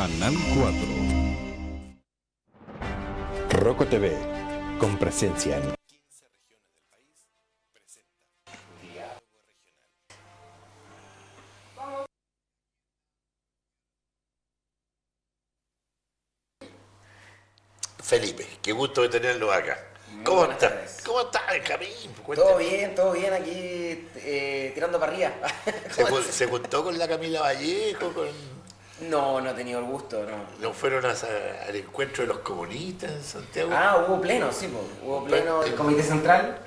Canal 4. Roco TV, con presencia en 15 regiones del país, presenta Diálogo Regional. Felipe, qué gusto de tenerlo acá. Muy ¿Cómo buenas está? tardes. ¿Cómo está, Benjamín? Cuénteme. Todo bien aquí tirando para arriba. ¿Se juntó con la Camila Vallejo? No, no he tenido el gusto, no. ¿No fueron al encuentro de los comunistas en Santiago? Hubo pleno, sí, hubo pleno del Comité Central,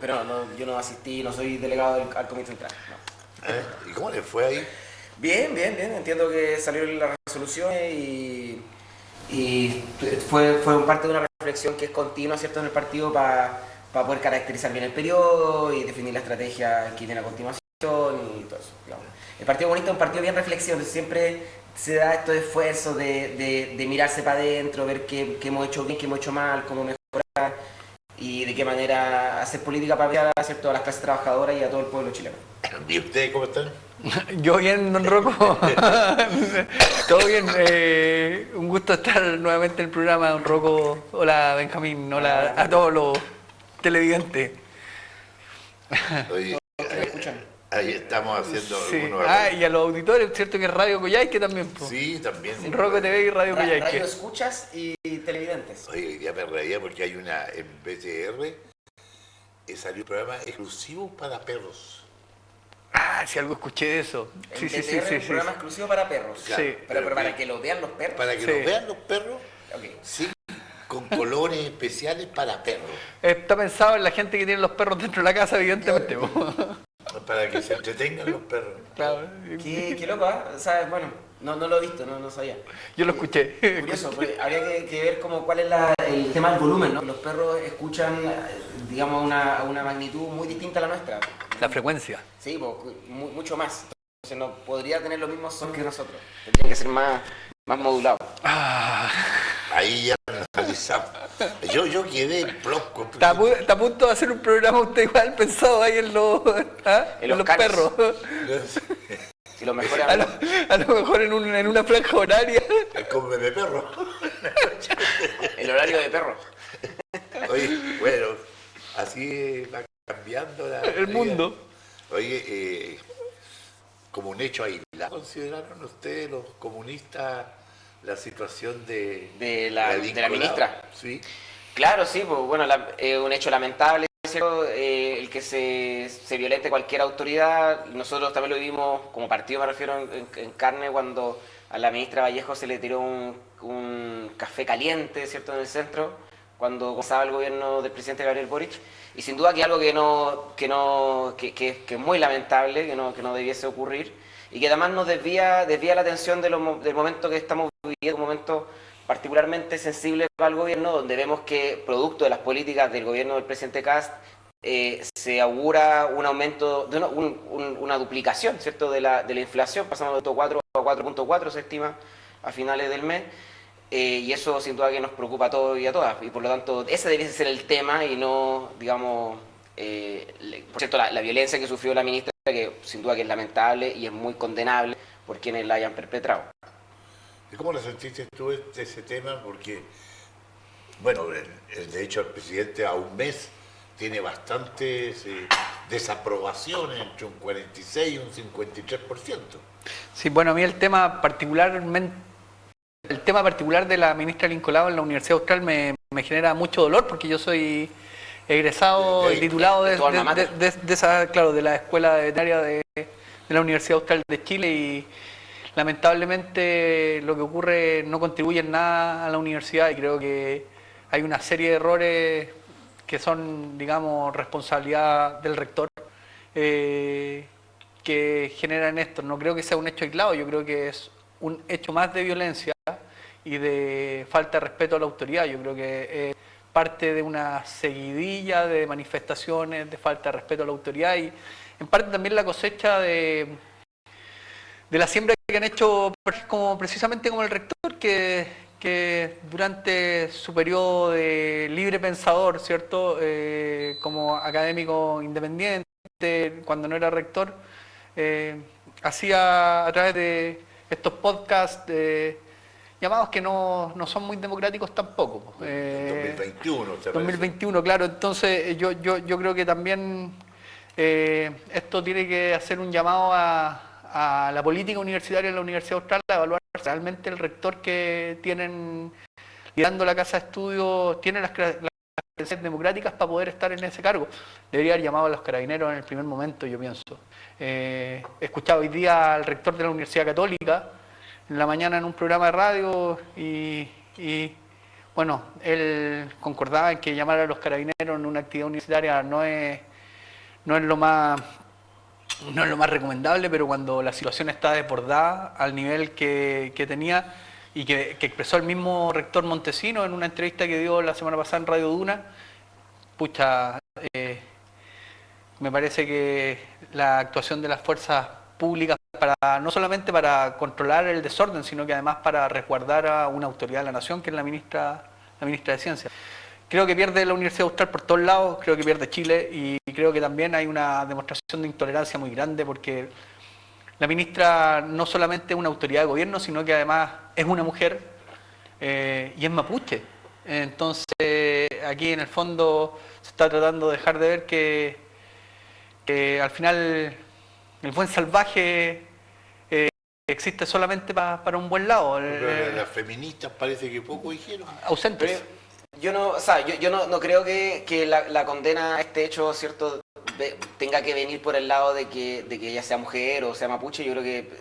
pero no, yo no asistí, no soy delegado al Comité Central. No. ¿Y cómo le fue ahí? Bien, entiendo que salieron las resoluciones y fue parte de una reflexión que es continua, ¿cierto?, en el partido para poder caracterizar bien el periodo y definir la estrategia que viene a continuación y todo eso, digamos. El Partido Comunista es un partido bien reflexivo, siempre se da estos esfuerzos de mirarse para adentro, ver qué hemos hecho bien, qué hemos hecho mal, cómo mejorar y de qué manera hacer política para apoyar, ¿cierto?, a las clases trabajadoras y a todo el pueblo chileno. ¿Y ustedes cómo están? Yo bien, don Rocco. Todo bien. Un gusto estar nuevamente en el programa, don Rocco. Hola, Benjamín. Hola a todos los televidentes. Oye, ahí estamos haciendo Sí. algunos... Y a los auditores, ¿cierto? Que es Radio Coyhaique también. Po. Sí, también. Rocco TV y Radio Radio Coyhaique. escuchas y televidentes. Oye, hoy día me reía porque hay una en BTR, salió un programa exclusivo para perros. Si algo escuché de eso. Sí. Un programa exclusivo para perros. Claro, Sí. Pero para que lo vean los perros. Para que Sí. lo vean los perros, Ok. sí, con colores especiales para perros. Está pensado en la gente que tiene los perros dentro de la casa, evidentemente. Po. Para que se entretengan los perros. Claro. Qué loco, ¿eh? O sea, bueno, no lo he visto, no sabía. Yo lo escuché. Curioso, pues, habría que ver como cuál es el tema del volumen, ¿no? Los perros escuchan, digamos, a una magnitud muy distinta a la nuestra. La frecuencia. Sí, pues, mucho más. Entonces no podría tener los mismos sonidos que nosotros. Tendría que ser más modulado. Ahí ya analizamos. Yo quedé loco. Está a punto de hacer un programa usted igual pensado ahí en los, En los canes. perros. Si lo mejor A lo mejor en una franja horaria. Con bebé perro. el horario de perro. Oye, bueno, así va cambiando El mundo. Oye, como un hecho aislado, ¿consideraron ustedes los comunistas la situación de la vinculado? ministra? Sí. Claro, sí, pues bueno, es un hecho lamentable, ¿cierto? El que se violente cualquier autoridad. Nosotros también lo vivimos, como partido me refiero, en carne, cuando a la ministra Vallejo se le tiró un café caliente, ¿cierto?, en el centro, cuando comenzaba el gobierno del presidente Gabriel Boric. Y sin duda que es algo que es muy lamentable, que no debiese ocurrir, y que además nos desvía la atención del momento que estamos viviendo, un momento particularmente sensible para el gobierno, donde vemos que, producto de las políticas del gobierno del presidente Kast, se augura un aumento, una duplicación, ¿cierto?, de la inflación, pasando de 4 a 4.4 se estima a finales del mes, y eso sin duda que nos preocupa a todos y a todas, y por lo tanto ese debiese ser el tema y no, digamos, por cierto, la violencia que sufrió la ministra, que sin duda que es lamentable y es muy condenable por quienes la hayan perpetrado. ¿Y cómo lo sentiste tú ese tema? Porque, bueno, de hecho el presidente a un mes tiene bastantes desaprobaciones, entre un 46 y un 53%. Sí, bueno, a mí el tema particular de la ministra Lincolao en la Universidad Austral me genera mucho dolor, porque yo soy egresado y titulado de esa, claro, de la Escuela de Veterinaria de la Universidad Austral de Chile, y lamentablemente lo que ocurre no contribuye en nada a la universidad, y creo que hay una serie de errores que son, digamos, responsabilidad del rector, que generan esto. No creo que sea un hecho aislado, yo creo que es un hecho más de violencia y de falta de respeto a la autoridad. Yo creo que parte de una seguidilla de manifestaciones de falta de respeto a la autoridad, y en parte también la cosecha de la siembra que han hecho precisamente como el rector, que durante su periodo de libre pensador, ¿cierto?, como académico independiente, cuando no era rector, hacía a través de estos podcasts llamados que no son muy democráticos tampoco. 2021, 2021, claro. Entonces yo creo que también esto tiene que hacer un llamado a la política universitaria en la Universidad Austral a evaluar realmente el rector que tienen liderando la casa de estudios, tiene las credenciales democráticas para poder estar en ese cargo. Debería haber llamado a los carabineros en el primer momento, yo pienso. He escuchado hoy día al rector de la Universidad Católica en la mañana en un programa de radio y bueno, él concordaba en que llamar a los carabineros en una actividad universitaria no es lo más recomendable, pero cuando la situación está desbordada al nivel que tenía y que expresó el mismo rector Montesino en una entrevista que dio la semana pasada en Radio Duna, me parece que la actuación de las fuerzas públicas no solamente para controlar el desorden, sino que además para resguardar a una autoridad de la nación, que es la ministra de Ciencia. Creo que pierde la Universidad Austral por todos lados, creo que pierde Chile y creo que también hay una demostración de intolerancia muy grande porque la ministra no solamente es una autoridad de gobierno, sino que además es una mujer y es mapuche. Entonces aquí en el fondo se está tratando de dejar de ver que al final el buen salvaje existe solamente para un buen lado. Las feministas parece que poco dijeron. Ausentes. Yo no creo que la condena a este hecho, ¿cierto?, tenga que venir por el lado de que ella sea mujer o sea mapuche. Yo creo que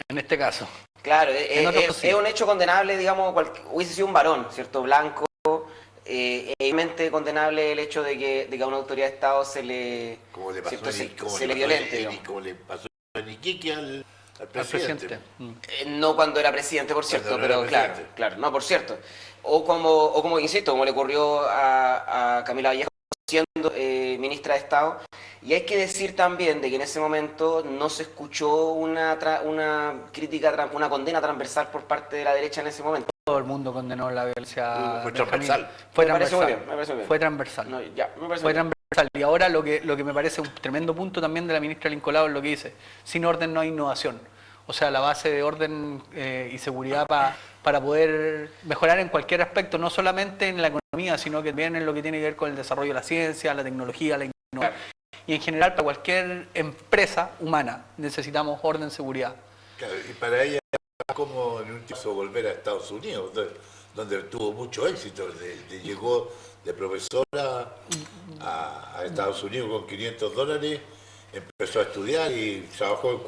en este caso. Claro, es un hecho condenable, digamos, hubiese sido un varón, ¿cierto?, blanco, evidentemente condenable el hecho de que a una autoridad de Estado se le violente. Como le pasó a Iquique al presidente. No cuando era presidente, por cierto, pero claro, no, por cierto. O como insisto, como le ocurrió a Camila Vallejo siendo ministra de Estado. Y hay que decir también de que en ese momento no se escuchó una crítica, una condena transversal por parte de la derecha en ese momento. Todo el mundo condenó la violencia. Fue transversal. Fue me parece transversal. muy bien. Fue transversal. No, ya, me parece Fue bien. transversal. Y ahora lo que me parece un tremendo punto también de la ministra Lincolao es lo que dice: sin orden no hay innovación. O sea, la base de orden y seguridad para poder mejorar en cualquier aspecto, no solamente en la economía, sino que también en lo que tiene que ver con el desarrollo de la ciencia, la tecnología, la innovación. Y en general, para cualquier empresa humana necesitamos orden, seguridad. Claro, y para ella, como en un caso volver a Estados Unidos, donde tuvo mucho éxito, llegó de profesora a Estados Unidos con $500, empezó a estudiar y trabajó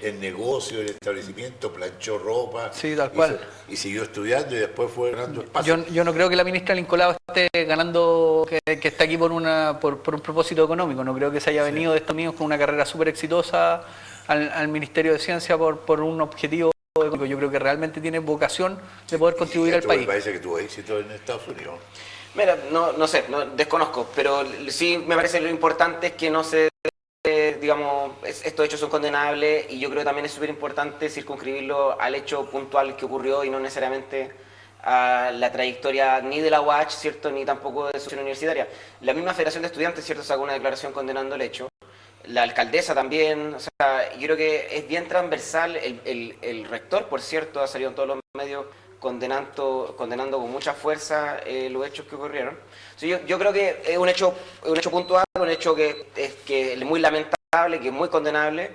en negocio, en establecimiento, planchó ropa. Sí, tal cual. Y siguió estudiando y después fue ganando espacio. Yo no creo que la ministra Lincolao esté ganando, que está aquí por un propósito económico. No creo que se haya venido de Estados Unidos con una carrera súper exitosa al Ministerio de Ciencia por un objetivo económico. Yo creo que realmente tiene vocación de poder contribuir al país. Parece que tuvo éxito en Estados Unidos. Mira, no sé, desconozco, pero sí me parece lo importante es que no se... digamos, estos hechos son condenables y yo creo que también es súper importante circunscribirlo al hecho puntual que ocurrió y no necesariamente a la trayectoria ni de la UAH, ¿cierto?, ni tampoco de su asociación universitaria. La misma Federación de Estudiantes, ¿cierto?, sacó una declaración condenando el hecho. La alcaldesa también, o sea, yo creo que es bien transversal. El rector, por cierto, ha salido en todos los medios condenando con mucha fuerza los hechos que ocurrieron. Entonces, yo creo que es un hecho puntual, un hecho que es muy lamentable, que es muy condenable,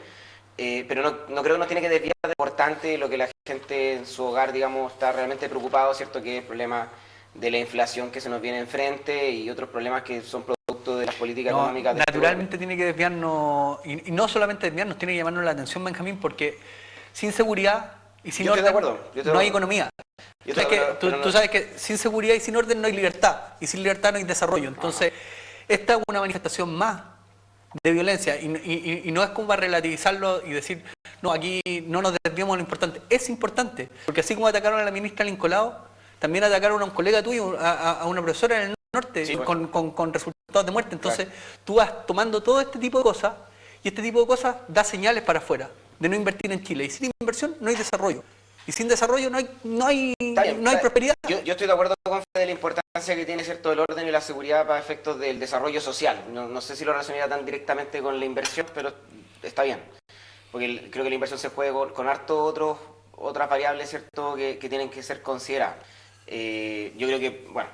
pero no creo que nos tiene que desviar de lo importante, lo que la gente en su hogar, digamos, está realmente preocupado, ¿cierto?, que es el problema de la inflación que se nos viene enfrente y otros problemas que son producto de las políticas económicas. Naturalmente tiene que desviarnos, y no solamente desviarnos, tiene que llamarnos la atención, Benjamín, porque sin seguridad y sin orden no hay economía. Tú sabes que sin seguridad y sin orden no hay libertad, y sin libertad no hay desarrollo. Entonces, esta es una manifestación más de violencia, y no es como para relativizarlo y decir, no, aquí no nos desviamos de lo importante. Es importante, porque así como atacaron a la ministra Lincolao, también atacaron a un colega tuyo, a una profesora en el norte, sí, con resultados de muerte. Entonces, tú vas tomando todo este tipo de cosas, y este tipo de cosas da señales para afuera, de no invertir en Chile. Y sin inversión no hay desarrollo. Y sin desarrollo no hay prosperidad. Yo estoy de acuerdo con Fede de la importancia que tiene, ¿cierto?, el orden y la seguridad para efectos del desarrollo social. No sé si lo relacionaría tan directamente con la inversión, pero está bien. porque creo que la inversión se juega con otras variables, ¿cierto?, que tienen que ser consideradas. Yo creo que, bueno,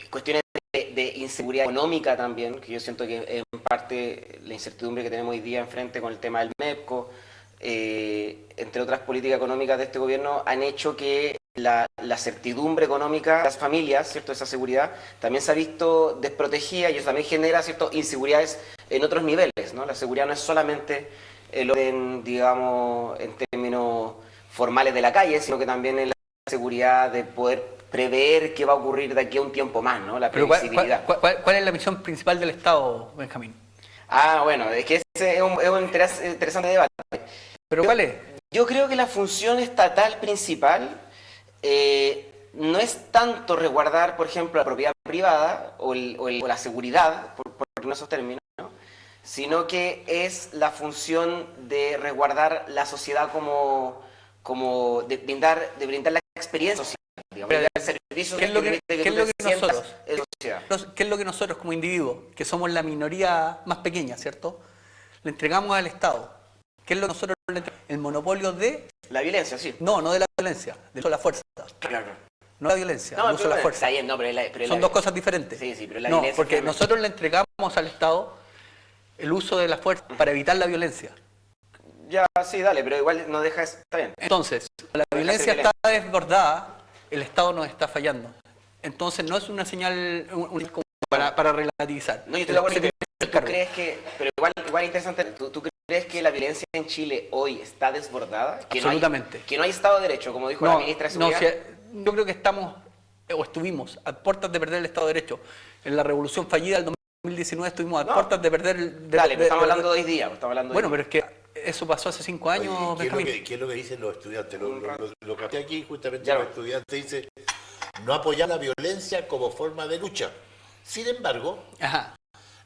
cuestiones de inseguridad económica también, que yo siento que es en parte la incertidumbre que tenemos hoy día enfrente con el tema del MEPCO, entre otras políticas económicas de este gobierno, han hecho que la certidumbre económica de las familias, ¿cierto?, esa seguridad, también se ha visto desprotegida y eso también genera, ¿cierto?, inseguridades en otros niveles, ¿no? La seguridad no es solamente el orden, digamos, en términos formales de la calle, sino que también es la seguridad de poder prever qué va a ocurrir de aquí a un tiempo más, ¿no? La Pero previsibilidad. ¿cuál es la misión principal del Estado, Benjamín? Bueno, es que ese es un interesante debate. ¿Pero cuál es? Yo creo que la función estatal principal no es tanto resguardar, por ejemplo, la propiedad privada o la seguridad, por esos términos, ¿no?, sino que es la función de resguardar la sociedad como de brindar la experiencia social, digamos, brindar servicios ¿Qué es lo que nosotros? en sociedad. ¿Qué es lo que nosotros como individuos, que somos la minoría más pequeña, ¿cierto?, le entregamos al Estado? ¿Qué es lo que nosotros le entregamos? El monopolio de... La violencia, sí. No de la violencia, del uso de la fuerza. Claro. No la violencia, No, el uso de la fuerza. Está bien, no, pero Son dos cosas diferentes. Sí, pero la no, violencia... porque nosotros le entregamos al Estado el uso de la fuerza para evitar la violencia. Ya, sí, dale, pero igual no deja... Está bien. Entonces, la violencia está desbordada, el Estado nos está fallando. Entonces, no es una señal como para relativizar. No, yo estoy de acuerdo que tú crees que... Pero igual interesante, ¿tú crees que la violencia en Chile hoy está desbordada? Absolutamente. Que no hay Estado de Derecho, como dijo la ministra de Seguridad. Yo creo que estuvimos a puertas de perder el Estado de Derecho. En la revolución fallida del 2019 estuvimos a puertas de perder... Dale, pero estamos hablando de hoy día. Bueno, pero es que eso pasó hace 5 años, Oye, Benjamín. ¿qué es lo que dicen los estudiantes? Lo que aquí justamente los estudiantes dicen, no apoyar la violencia como forma de lucha. Sin embargo,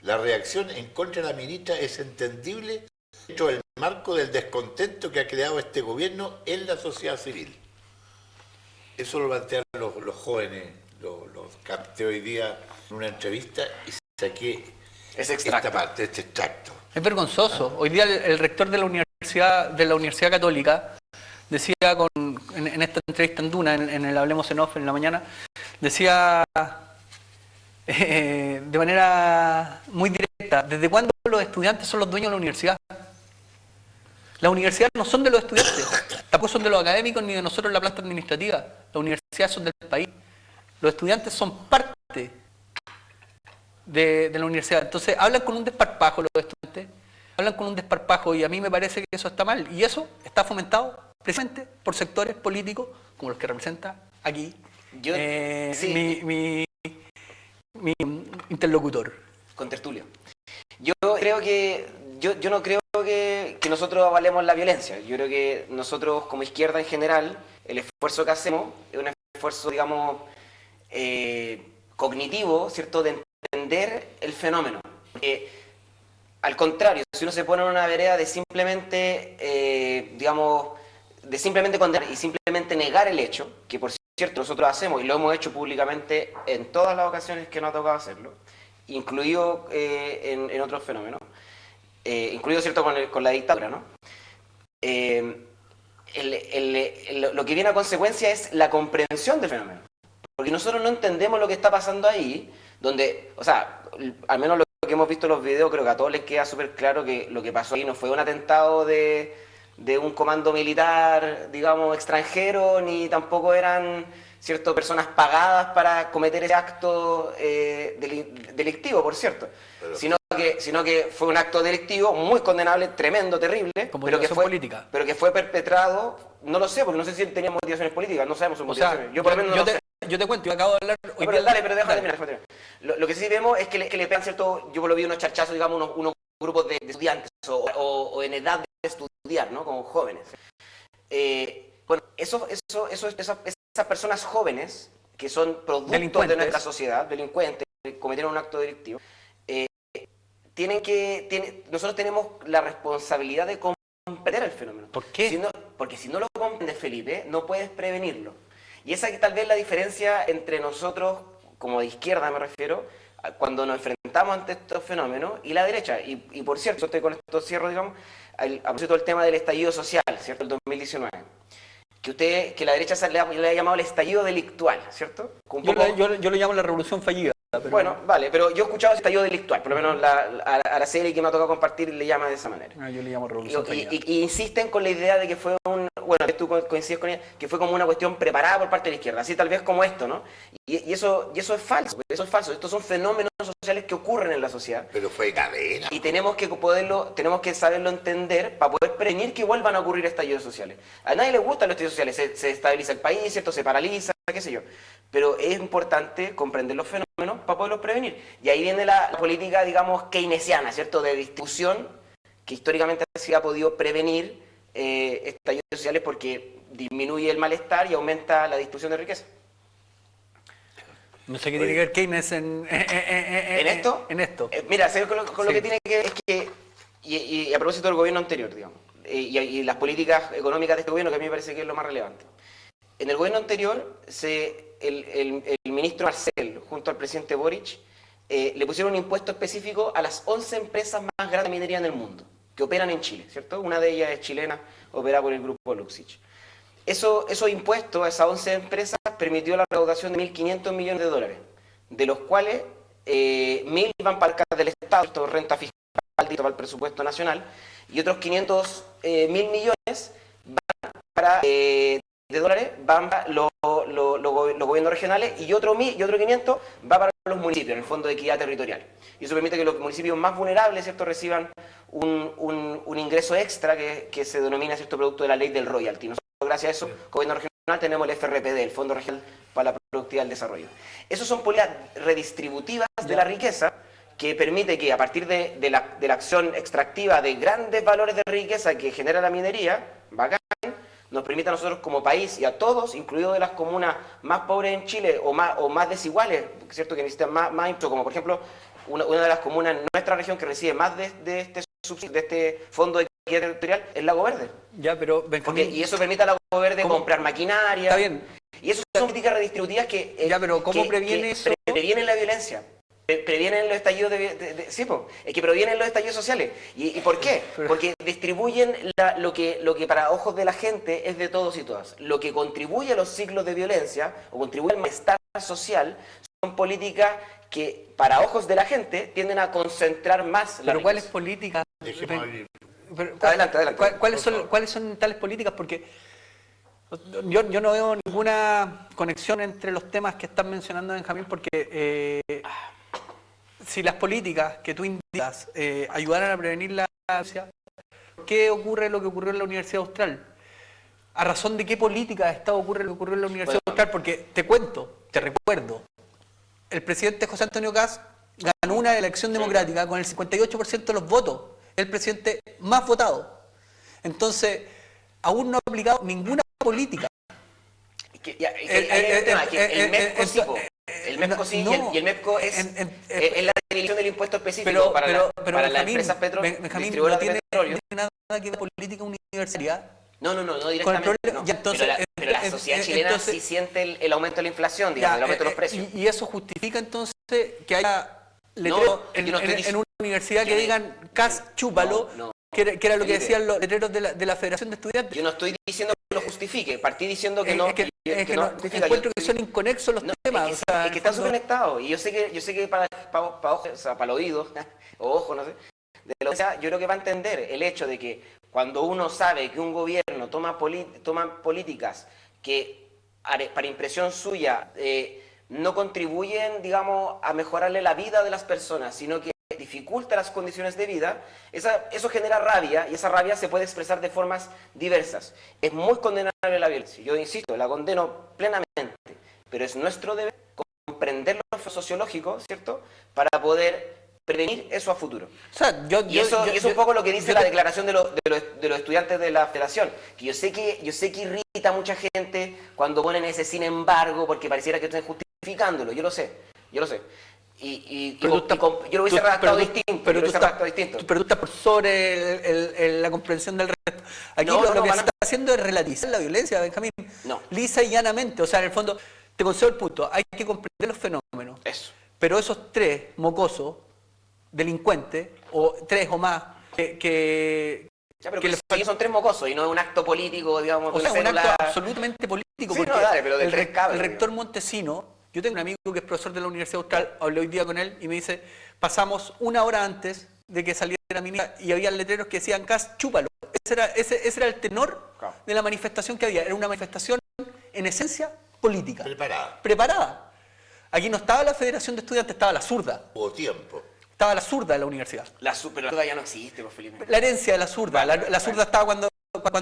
la reacción en contra de la ministra es entendible dentro del marco del descontento que ha creado este gobierno en la sociedad civil. Eso lo plantean los jóvenes, los capté hoy día en una entrevista y saqué esta parte, este extracto. Es vergonzoso. Hoy día el rector de la Universidad Católica decía en esta entrevista en Duna, en el Hablemos en Off en la mañana, decía de manera muy directa, ¿desde cuándo los estudiantes son los dueños de la universidad? Las universidades no son de los estudiantes, tampoco son de los académicos ni de nosotros la planta administrativa. Las universidades son del país. Los estudiantes son parte de la universidad. Entonces hablan con un desparpajo los estudiantes, hablan con un desparpajo y a mí me parece que eso está mal. Y eso está fomentado precisamente por sectores políticos como los que representa aquí mi interlocutor. Con Tertulio. Yo creo que yo no creo que nosotros avalemos la violencia. Yo creo que nosotros como izquierda en general, el esfuerzo que hacemos es un esfuerzo, digamos, cognitivo, ¿cierto?, de entender el fenómeno. Porque, al contrario, si uno se pone en una vereda de simplemente, digamos, de simplemente condenar y simplemente negar el hecho, que por cierto nosotros hacemos y lo hemos hecho públicamente en todas las ocasiones que nos ha tocado hacerlo, incluido en otros fenómenos, incluido, ¿cierto?, con la dictadura, ¿no? Lo que viene a consecuencia es la comprensión del fenómeno. Porque nosotros no entendemos lo que está pasando ahí, donde, o sea, al menos lo que hemos visto en los videos, creo que a todos les queda súper claro que lo que pasó ahí no fue un atentado de un comando militar, digamos, extranjero, ni tampoco eran, ¿cierto?, personas pagadas para cometer ese acto delictivo, por cierto. Sino que fue un acto delictivo muy condenable, tremendo, terrible, pero que fue perpetrado, no lo sé, porque no sé si él tenía motivaciones políticas, no sabemos sus motivaciones. Yo por lo menos no sé. Yo te cuento, yo acabo de hablar hoy pero dale, pero déjame terminar. Lo que sí vemos es que le pegan, ¿cierto? Yo lo vi unos charchazos, digamos, unos grupos de estudiantes o en edad de estudiar, ¿no? Como jóvenes. Bueno, esas personas jóvenes que son productos de nuestra sociedad, delincuentes, que cometieron un acto delictivo, nosotros tenemos la responsabilidad de comprender el fenómeno. ¿Por qué? Porque si no lo comprendes, Felipe, no puedes prevenirlo. Y esa es tal vez la diferencia entre nosotros, como de izquierda me refiero, cuando nos enfrentamos ante estos fenómenos, y la derecha. Y por cierto, yo estoy con esto cierro, digamos, a propósito del tema del estallido social, ¿cierto? El 2019. Que la derecha le ha llamado el estallido delictual, ¿cierto? Yo lo llamo la revolución fallida. Pero... Bueno, vale, pero yo he escuchado ese estallido delictual, por lo menos a la serie que me ha tocado compartir le llama de esa manera. Yo le llamo revolución fallida. Y insisten con la idea de que fue bueno, tú coincides con ella, que fue como una cuestión preparada por parte de la izquierda, así tal vez como esto, ¿no? Y eso es falso, estos son fenómenos sociales que ocurren en la sociedad. Pero fue cadena. Y tenemos que saberlo entender para poder prevenir que vuelvan a ocurrir estallidos sociales. A nadie le gustan los estallidos sociales, se estabiliza el país, ¿cierto? Se paraliza, qué sé yo. Pero es importante comprender los fenómenos para poderlos prevenir. Y ahí viene la política, digamos, keynesiana, ¿cierto? De distribución, que históricamente se ha podido prevenir estallidos sociales porque disminuye el malestar y aumenta la distribución de riqueza. No sé qué tiene que ver Keynes en esto. En esto. Mira, con lo que tiene que ver es que, y a propósito del gobierno anterior, digamos, y las políticas económicas de este gobierno, que a mí me parece que es lo más relevante. En el gobierno anterior, el ministro Marcel, junto al presidente Boric, le pusieron un impuesto específico a las 11 empresas más grandes de minería en el mundo, que operan en Chile, ¿cierto? Una de ellas es chilena, opera por el grupo Luxich. Esos impuestos a esas 11 empresas permitió la recaudación de 1.500 millones de dólares, de los cuales 1.000 van para el caso del Estado, renta fiscal para el presupuesto nacional, y otros 500.000 millones van para, de dólares van para los gobiernos regionales y otro 500 va para los municipios, en el Fondo de Equidad Territorial. Y eso permite que los municipios más vulnerables, ¿cierto?, reciban un ingreso extra que se denomina, ¿cierto?, producto de la ley del royalty. Nosotros, gracias a eso, gobierno regional, tenemos el FRPD, el Fondo Regional para la Productividad del Desarrollo. Esas son políticas redistributivas de la riqueza que permite que a partir de la acción extractiva de grandes valores de riqueza que genera la minería, bacán, nos permite a nosotros como país y a todos, incluidos de las comunas más pobres en Chile o más desiguales, ¿cierto?, que necesitan más impulso, como por ejemplo una de las comunas en nuestra región que recibe más de este fondo de equidad territorial es Lago Verde. Ya, pero Benjamín... Y eso permite a Lago Verde comprar maquinaria. Está bien. Y eso son políticas redistributivas que... ya, pero ¿cómo previene eso? Previenen la violencia. Previenen los estallidos sí, es que previenen los estallidos sociales. ¿Y por qué? Porque distribuyen lo que para ojos de la gente es de todos y todas. Lo que contribuye a los ciclos de violencia o contribuye al malestar social son políticas que para ojos de la gente tienden a concentrar más la riqueza. ¿Cuáles políticas? Adelante. ¿Cuáles son tales políticas? Porque yo no veo ninguna conexión entre los temas que están mencionando Benjamín, porque si las políticas que tú indicas ayudaran a prevenir la violencia, ¿por qué ocurre lo que ocurrió en la Universidad Austral? ¿A razón de qué política ocurre lo que ocurrió en la Universidad Austral? Porque te recuerdo, el presidente José Antonio Kast ganó una elección democrática con el 58% de los votos, el presidente más votado. Entonces, aún no ha aplicado ninguna política. El MEPCO sí, y el MEPCO es la definición del impuesto específico para las empresas distribuidoras de petróleo. No tiene nada que ver con política universitaria. No directamente. Pero la sociedad chilena sí siente el aumento de la inflación, digamos, el aumento de los precios. Y eso justifica entonces que haya letreros en una universidad que digan Kast, chúpalo, que era lo que decían los letreros de la Federación de Estudiantes. Yo no estoy diciendo que lo justifique, partí diciendo que no. Encuentro que son inconexos los temas. Es que están subconectados. Y yo sé que para el oído, o ojo, no sé, de lo que sea, yo creo que va a entender el hecho de que cuando uno sabe que un gobierno toma políticas que, para impresión suya, no contribuyen, digamos, a mejorarle la vida de las personas, sino que dificulta las condiciones de vida, eso genera rabia, y esa rabia se puede expresar de formas diversas. Es muy condenable la violencia, yo insisto, la condeno plenamente, pero es nuestro deber comprender lo sociológico, ¿cierto?, para poder prevenir eso a futuro. O sea, y eso es un poco lo que dice la declaración de los estudiantes de la federación, que yo sé que irrita a mucha gente cuando ponen ese sin embargo, porque pareciera que estén justificándolo, yo lo sé. Yo lo hubiese redactado distinto. Pero tú estás por sobre la comprensión del resto. Aquí lo que se está haciendo es relativizar la violencia, Benjamín. No. Lisa y llanamente. O sea, en el fondo, te concedo el punto. Hay que comprender los fenómenos. Eso. pero esos 3 mocosos, delincuentes, o 3 o más, Ya, pero que que son 3 mocosos y no es un acto político, digamos, o de sea, una un acto célula. absolutamente político, Sí, porque no, dale, pero de el, 3 cabros, el rector Montesino, yo tengo un amigo que es profesor de la Universidad Austral, hablé hoy día con él y me dice, pasamos 1 hora antes de que saliera la ministra y había letreros que decían Kast, chúpalo. Ese era el tenor de la manifestación que había. Era una manifestación en esencia política. Preparada. Aquí no estaba la Federación de Estudiantes, estaba la zurda. Hubo tiempo. Estaba la zurda de la universidad. Pero la zurda ya no existe, pues, Felipe. La herencia de la zurda. La zurda estaba cuando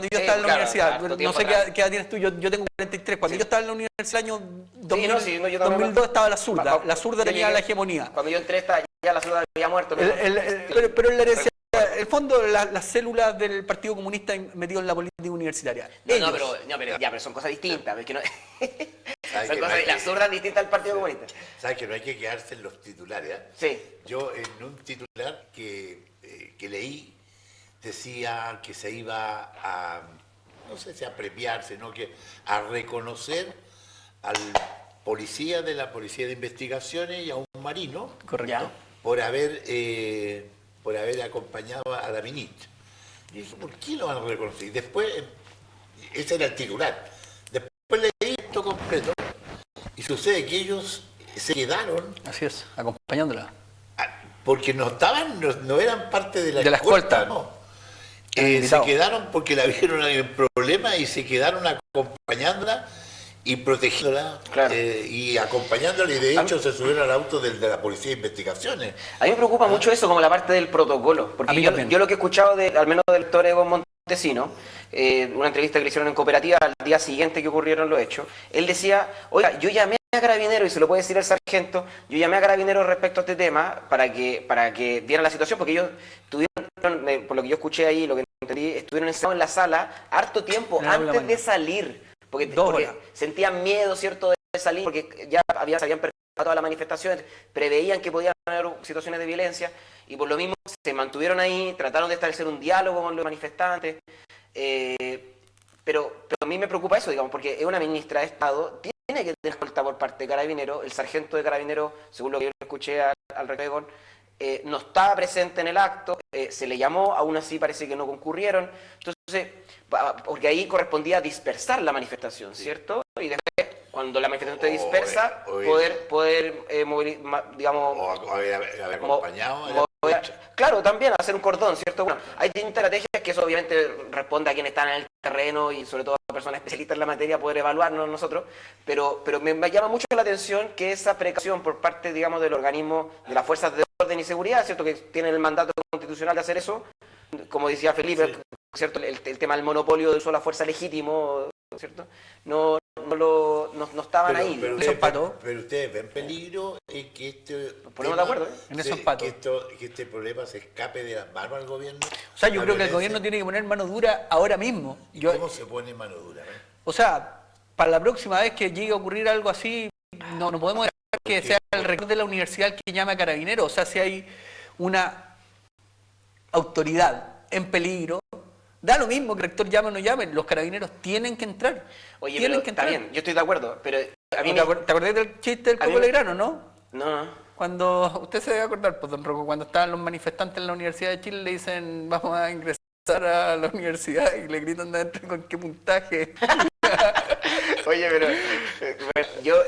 yo estaba en la universidad. No sé qué edad tienes tú, yo tengo 43. Cuando yo estaba en la universidad, el año 2002, estaba la zurda. La zurda tenía la hegemonía. Cuando yo entré, ya la zurda había muerto. Pero en la herencia, en el fondo, las células del Partido Comunista metidas en la política universitaria. Pero son cosas distintas. Es que no, son cosas, la zurda es distinta al Partido Comunista. ¿Sabes que no hay que quedarse en los titulares? Sí. Yo en un titular que leí decía que se iba a, no sé si a premiarse, ¿no? A reconocer al policía de la Policía de Investigaciones y a un marino. Correcto. ¿Ya? por haber acompañado a la ministra. Y dije, ¿por qué lo van a reconocer? Y después, ese era el titular. Después leí esto completo y sucede que ellos se quedaron. Así es, acompañándola. Porque no eran parte de la escolta. No. Se quedaron porque la vieron en problemas y se quedaron acompañándola y protegiéndola, claro. Y acompañándola, y de hecho se subieron al auto de la Policía de Investigaciones. A mí me preocupa mucho eso, como la parte del protocolo, porque yo lo que he escuchado, al menos del doctor Egon Montesino, una entrevista que le hicieron en Cooperativa al día siguiente que ocurrieron los hechos, él decía, oiga, yo llamé a Carabineros, y se lo puede decir el sargento, yo llamé a Carabineros respecto a este tema para que vieran la situación, porque ellos tuvieron, por lo que yo escuché ahí, lo que entendí, estuvieron encerrados en la sala harto tiempo antes de salir. Porque sentían miedo, ¿cierto?, de salir, porque ya se habían perdido todas las manifestaciones, preveían que podían haber situaciones de violencia, y por lo mismo se mantuvieron ahí, trataron de establecer un diálogo con los manifestantes, pero a mí me preocupa eso, digamos, porque es una ministra de Estado, tiene que tener escolta por parte de Carabineros, el sargento de Carabineros, según lo que yo escuché al rector, no estaba presente en el acto, se le llamó, aún así parece que no concurrieron, entonces, porque ahí correspondía dispersar la manifestación, ¿cierto? Y después, cuando la manifestación se dispersa, poder digamos... O haber acompañado claro, también hacer un cordón, ¿cierto? Bueno, hay distintas estrategias que eso obviamente responde a quienes están en el terreno y sobre todo a personas especialistas en la materia poder evaluarnos nosotros, pero me llama mucho la atención que esa precaución por parte, digamos, del organismo de las fuerzas de orden y seguridad, ¿cierto?, que tienen el mandato constitucional de hacer eso, como decía Felipe, sí, ¿cierto?, el tema del monopolio de uso de la fuerza legítimo, ¿cierto?, no estaban ahí. Pero ustedes ven peligro en que nos ponemos de acuerdo, en esos patos. Que este problema se escape de las manos al gobierno. O sea, yo creo que el gobierno tiene que poner mano dura ahora mismo. ¿Cómo se pone mano dura? O sea, para la próxima vez que llegue a ocurrir algo así, no podemos dejar que sea el rector de la universidad el que llame a Carabineros. O sea, si hay una autoridad en peligro, da lo mismo que el rector llame o no llame, los Carabineros tienen que entrar. Oye, pero está bien, yo estoy de acuerdo, pero a mí ¿Te acordás del chiste del Coco Legrano, no? No. Cuando, usted se debe acordar, pues, don Rocco, cuando estaban los manifestantes en la Universidad de Chile, le dicen, vamos a ingresar a la universidad, y le gritan de adentro con qué puntaje. Oye, pero yo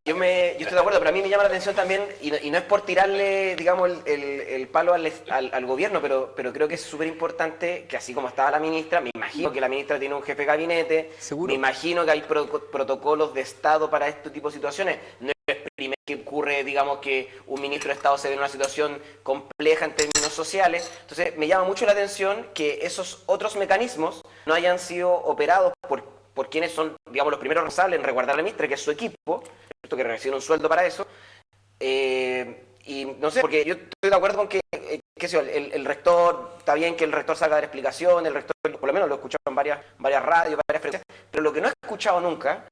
estoy de acuerdo, pero a mí me llama la atención también, y no es por tirarle, digamos, el palo al gobierno, pero creo que es súper importante que, así como estaba la ministra, me imagino que la ministra tiene un jefe de gabinete, ¿seguro? Me imagino que hay protocolos de Estado para este tipo de situaciones. No es primero que ocurre, digamos, que un ministro de Estado se ve en una situación compleja en términos sociales. Entonces, me llama mucho la atención que esos otros mecanismos no hayan sido operados por quienes son, digamos, los primeros responsables en resguardar a la ministra, que es su equipo, ¿cierto?, que recibe un sueldo para eso. Y no sé, porque yo estoy de acuerdo con que el rector, está bien que el rector salga a dar explicaciones, el rector, por lo menos lo he escuchado en varias radios, varias frecuencias, pero lo que no he escuchado nunca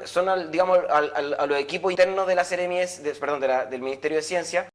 son digamos, a los equipos internos de la Ceremies, del Ministerio de Ciencia,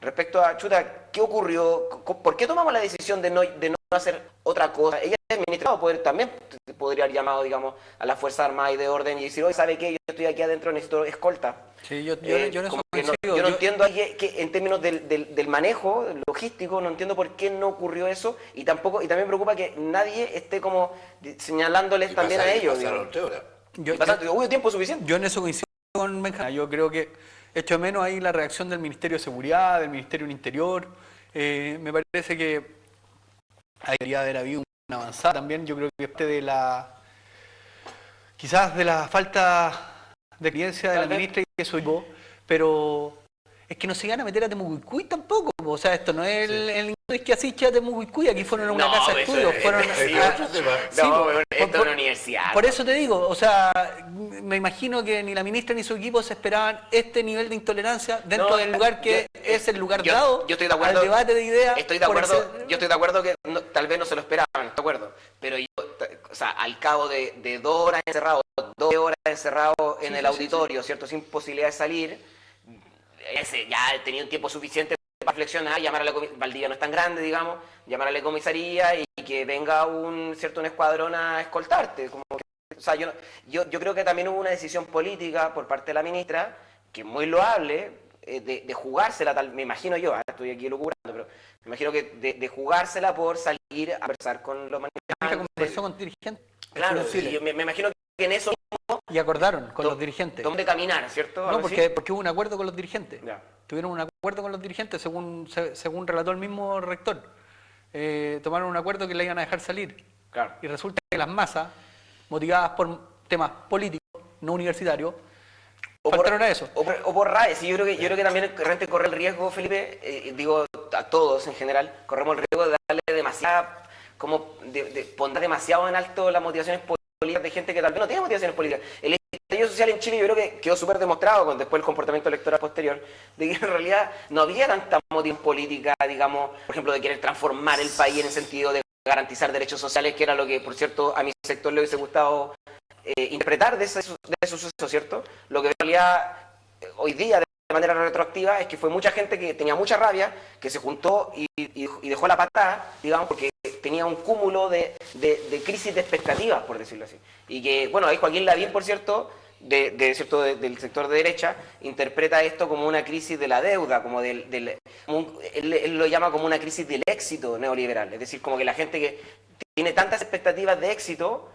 respecto a, chuta, ¿qué ocurrió? ¿Por qué tomamos la decisión de no hacer otra cosa? Ella es ministra, también podría haber llamado, digamos, a las Fuerzas Armadas y de Orden y decir, oye, ¿sabe qué? Yo estoy aquí adentro, necesito escolta. Sí, yo en eso no, yo no entiendo ahí que en términos del manejo logístico, no entiendo por qué no ocurrió eso y también me preocupa que nadie esté como señalándoles también a ellos. Pasaron 3 horas. Hubo tiempo suficiente. Yo en eso coincido con Benjamín. Yo creo que echo de menos ahí la reacción del Ministerio de Seguridad, del Ministerio del Interior. Me parece que ahí debería haber habido una avanzada también. Yo creo que parte de quizás de la falta de experiencia de la ministra y eso, pero es que no se iban a meter a Temucuicui tampoco. O sea, esto no es el es que así a Temucuicui, aquí fueron a una casa de estudios, fueron esto es una universidad. Por eso te digo, o sea, me imagino que ni la ministra ni su equipo se esperaban este nivel de intolerancia dentro del lugar que es el lugar dado yo estoy de acuerdo, al debate de ideas. Yo estoy de acuerdo que tal vez no se lo esperaban, estoy de acuerdo, pero o sea, al cabo de 2 horas encerrado, 2 horas encerrado en el auditorio, ¿cierto? Sin posibilidad de salir, ya he tenido un tiempo suficiente para reflexionar, llamar a la comisaría, Valdivia no es tan grande, digamos, llamar a la comisaría y que venga un escuadrón a escoltarte. Como que, o sea, yo creo que también hubo una decisión política por parte de la ministra, que es muy loable, de jugársela, me imagino yo, estoy aquí locurando, pero me imagino que de jugársela por salir a conversar con los manifestantes. Conversó con dirigentes. Claro, sí, me imagino que en eso y acordaron con los dirigentes. ¿Dónde caminar, cierto? No, porque hubo un acuerdo con los dirigentes. Ya. Tuvieron un acuerdo con los dirigentes, según relató el mismo rector. Tomaron un acuerdo que le iban a dejar salir. Claro. Y resulta que las masas, motivadas por temas políticos, no universitarios, faltaron a eso. O por RAE. Sí, yo creo que también realmente corre el riesgo, Felipe, digo a todos en general, corremos el riesgo de darle demasiada, de poner demasiado en alto las motivaciones políticas de gente que tal vez no tiene motivaciones políticas. El estallido social en Chile yo creo que quedó súper demostrado después del comportamiento electoral posterior, de que en realidad no había tanta motivación política, digamos, por ejemplo, de querer transformar el país en el sentido de garantizar derechos sociales, que era lo que, por cierto, a mi sector le hubiese gustado interpretar de ese suceso, ¿cierto? Lo que en realidad hoy día, de manera retroactiva, es que fue mucha gente que tenía mucha rabia, que se juntó y dejó la patada, digamos, porque tenía un cúmulo de crisis de expectativas, por decirlo así. Y que, bueno, ahí Joaquín Lavín, por cierto, del sector de derecha, interpreta esto como una crisis de la deuda, como él lo llama como una crisis del éxito neoliberal. Es decir, como que la gente que tiene tantas expectativas de éxito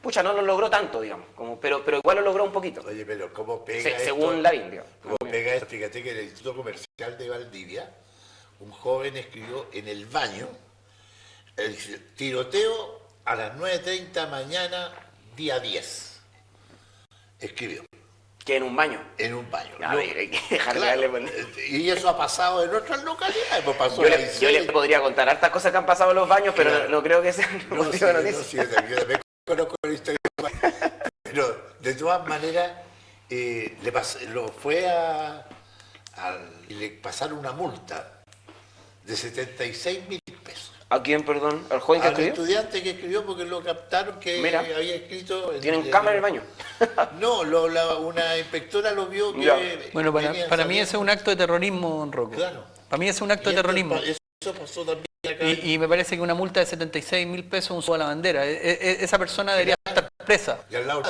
pucha, no lo logró tanto, digamos, pero igual lo logró un poquito. Oye, pero ¿cómo pega esto? Según Lavín, digamos. ¿Cómo pega esto? Fíjate que en el Instituto Comercial de Valdivia, un joven escribió en el baño, el tiroteo a las 9:30 mañana, día 10. Escribió. ¿Que en un baño? En un baño. A ver, hay que dejar de darle... Y eso ha pasado en otras localidades. Yo le podría contar hartas cosas que han pasado en los baños, pero claro, no creo que sea un motivo de noticia. Yo también conozco la historia. Pero de todas maneras, le pasaron una multa de 76.000 pesos. ¿A quién, perdón? ¿Al joven que escribió? Al estudiante que escribió, porque lo captaron que había escrito... ¿Tienen cámara en el baño? No, una inspectora lo vio que... Bueno, para mí ese es un acto de terrorismo, don Rocco. Claro. Para mí ese es un acto de terrorismo. Eso pasó también acá. Y me parece que una multa de 76.000 pesos un subo a la bandera. Esa persona debería estar presa. Y al lado...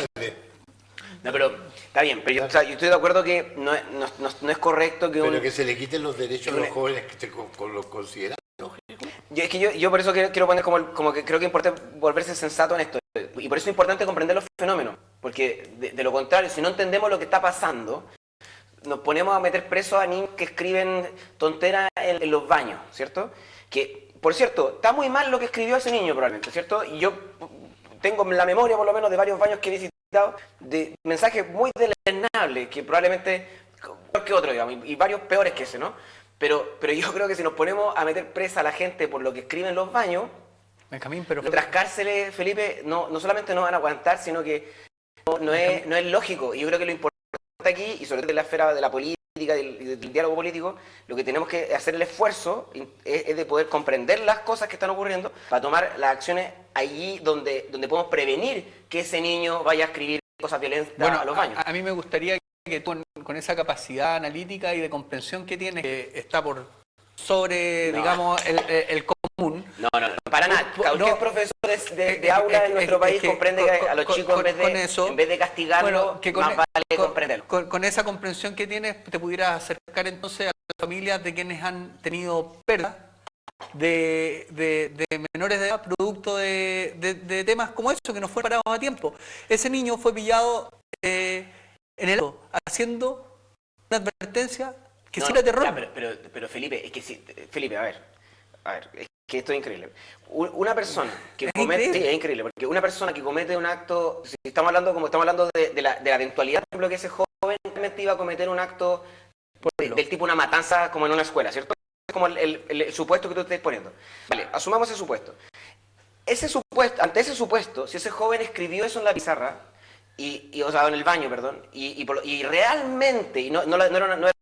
No, pero está bien, pero yo estoy de acuerdo que no es correcto que Pero que se le quiten los derechos a los jóvenes que los consideran. Es que yo por eso quiero poner como que creo que es importante volverse sensato en esto. Y por eso es importante comprender los fenómenos. Porque de lo contrario, si no entendemos lo que está pasando, nos ponemos a meter presos a niños que escriben tonteras en los baños, ¿cierto? Que, por cierto, está muy mal lo que escribió ese niño probablemente, ¿cierto? Y yo tengo en la memoria por lo menos de varios baños que he visitado de mensajes muy deleznables, que probablemente, peor que otro, digamos, y varios peores que ese, ¿no? Pero yo creo que si nos ponemos a meter presa a la gente por lo que escriben los baños, nuestras cárceles, Felipe, no solamente no van a aguantar, sino que no es lógico. Y yo creo que lo importante aquí, y sobre todo en la esfera de la política y del diálogo político, lo que tenemos que hacer el esfuerzo es de poder comprender las cosas que están ocurriendo para tomar las acciones allí donde podemos prevenir que ese niño vaya a escribir cosas violentas a los baños. A mí me gustaría que tú, con esa capacidad analítica y de comprensión que tienes, que está por sobre, digamos, el común, para nada. Cualquier profesor de aula en nuestro país comprende que a los chicos en vez de castigarlo, más vale comprenderlo. Con esa comprensión que tienes, te pudieras acercar entonces a las familias de quienes han tenido pérdida de menores de edad producto de temas como eso, que no fueron parados a tiempo. Ese niño fue pillado en el acto, haciendo una advertencia que sí era terror. Ya, pero Felipe, es que sí, Felipe, a ver, es que esto es increíble. Una persona que comete, sí, es increíble, porque una persona que comete un acto, si estamos hablando de la eventualidad, por ejemplo, que ese joven realmente iba a cometer un acto del tipo una matanza como en una escuela, ¿cierto? Es como el supuesto que tú estés poniendo. Vale, asumamos ese supuesto. Ante ese supuesto, si ese joven escribió eso en la pizarra, o sea, en el baño, perdón, y realmente, y no era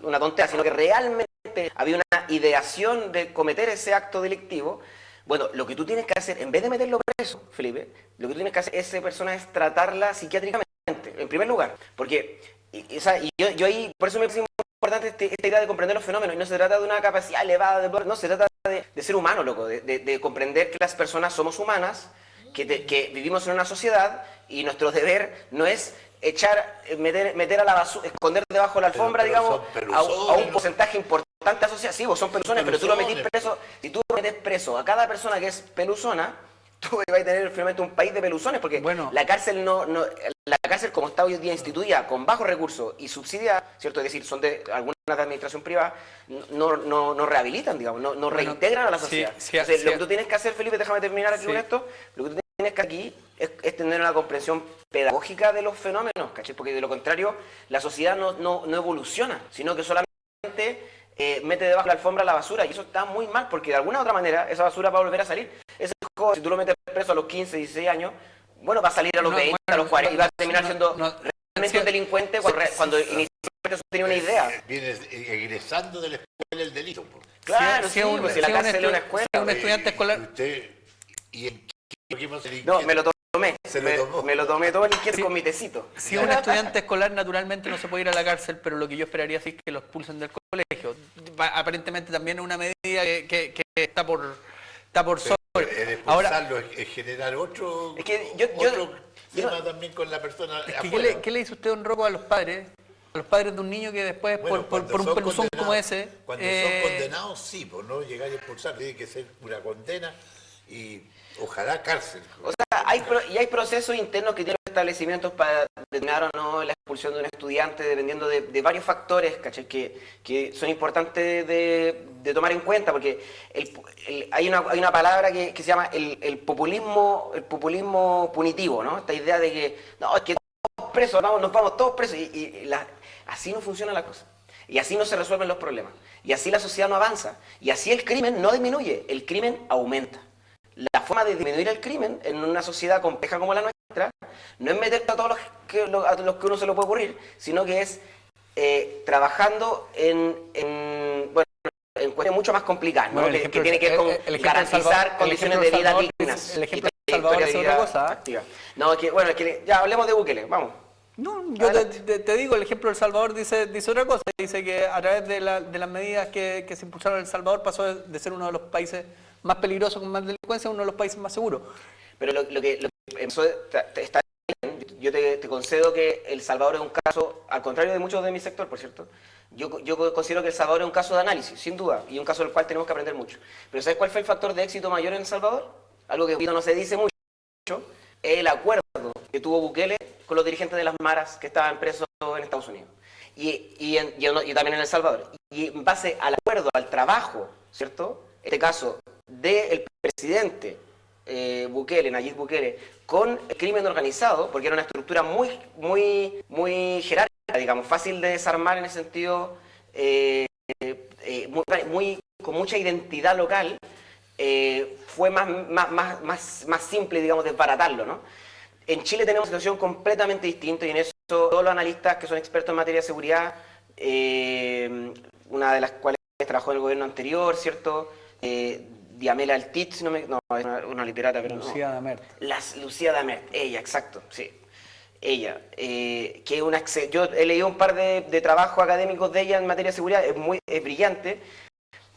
una tontería, sino que realmente había una ideación de cometer ese acto delictivo, bueno, lo que tú tienes que hacer, en vez de meterlo preso, Felipe, lo que tú tienes que hacer esa persona es tratarla psiquiátricamente, en primer lugar, porque, yo ahí, por eso me parece importante esta idea de comprender los fenómenos, y no se trata de una capacidad elevada de no, se trata de ser humano, loco, de comprender que las personas somos humanas, que vivimos en una sociedad y nuestro deber no es meter a la basura, esconder debajo de la alfombra, digamos, a un porcentaje importante de la sociedad. Sí, vos son peluzones, pero tú lo metís preso. Si tú metes preso a cada persona que es peluzona, tú vas a tener finalmente un país de peluzones, porque la cárcel la cárcel como está hoy día instituida con bajos recursos y subsidia, ¿cierto? Es decir, son de algunas de administración privada, no rehabilitan, digamos, no reintegran a la sociedad. Entonces, lo que tú tienes que hacer, Felipe, déjame terminar aquí con esto, lo que tú tienes que aquí es tener una comprensión pedagógica de los fenómenos, ¿cachai? Porque de lo contrario, la sociedad no evoluciona, sino que solamente mete debajo de la alfombra la basura, y eso está muy mal, porque de alguna u otra manera esa basura va a volver a salir. Ese joven, si tú lo metes preso a los 15, 16 años, bueno, va a salir a los 20, a los 40, y va a terminar siendo realmente un delincuente cuando inicialmente tenía una idea. Vienes egresando de la escuela del delito. Claro, si la cárcel es una escuela. Si un estudiante escolar... No, me lo tomé. Me lo tomé todo el con mi tecito. Si un estudiante escolar naturalmente no se puede ir a la cárcel, pero lo que yo esperaría sí es que lo expulsen del colegio. Aparentemente también es una medida que está por sobre. Expulsarlo es generar otro tema también con la persona afuera. ¿Qué le dice usted, don Rocco, a los padres de un niño que después, por un peluzón como ese... Cuando son condenados, sí, por no llegar a expulsar, tiene que ser una condena y ojalá cárcel. O sea, hay procesos internos que tienen los establecimientos para determinar o no la expulsión de un estudiante, dependiendo de varios factores, ¿cachai? Que son importantes de tomar en cuenta, porque hay una palabra que se llama el populismo punitivo, ¿no? Esta idea de que, no, es que todos presos, nos vamos todos presos, así no funciona la cosa. Y así no se resuelven los problemas. Y así la sociedad no avanza. Y así el crimen no disminuye, el crimen aumenta. La forma de disminuir el crimen en una sociedad compleja como la nuestra no es meter a todos los que uno se lo puede ocurrir, sino que es trabajando en cuestiones mucho más complicadas, ¿no? Que tiene que ver con garantizar condiciones de vida dignas. El ejemplo de El Salvador es otra cosa. No, ya hablemos de Bukele, vamos. No, yo te digo, el ejemplo de El Salvador dice otra cosa. Dice que a través de las medidas que se impulsaron en El Salvador pasó de ser uno de los países más peligrosos con más delincuencia a uno de los países más seguros. Pero lo que empezó está bien. Yo te concedo que El Salvador es un caso, al contrario de muchos de mi sector, por cierto, yo considero que El Salvador es un caso de análisis, sin duda, y un caso del cual tenemos que aprender mucho. Pero ¿sabes cuál fue el factor de éxito mayor en El Salvador? Algo que no se dice mucho, es el acuerdo que tuvo Bukele con los dirigentes de las maras que estaban presos en Estados Unidos y también en El Salvador. Y en base al acuerdo, al trabajo, ¿cierto? En este caso del presidente Bukele, Nayib Bukele, con el crimen organizado, porque era una estructura muy jerárquica, digamos, fácil de desarmar en el sentido, con mucha identidad local, fue más simple, digamos, desbaratarlo, ¿no? En Chile tenemos una situación completamente distinta y en eso todos los analistas que son expertos en materia de seguridad, una de las cuales trabajó en el gobierno anterior, ¿cierto? Diamela Altitz, es una literata, pero Lucía Damert. Lucía Damert, ella, exacto, sí. Ella, yo he leído un par de trabajos académicos de ella en materia de seguridad, es brillante,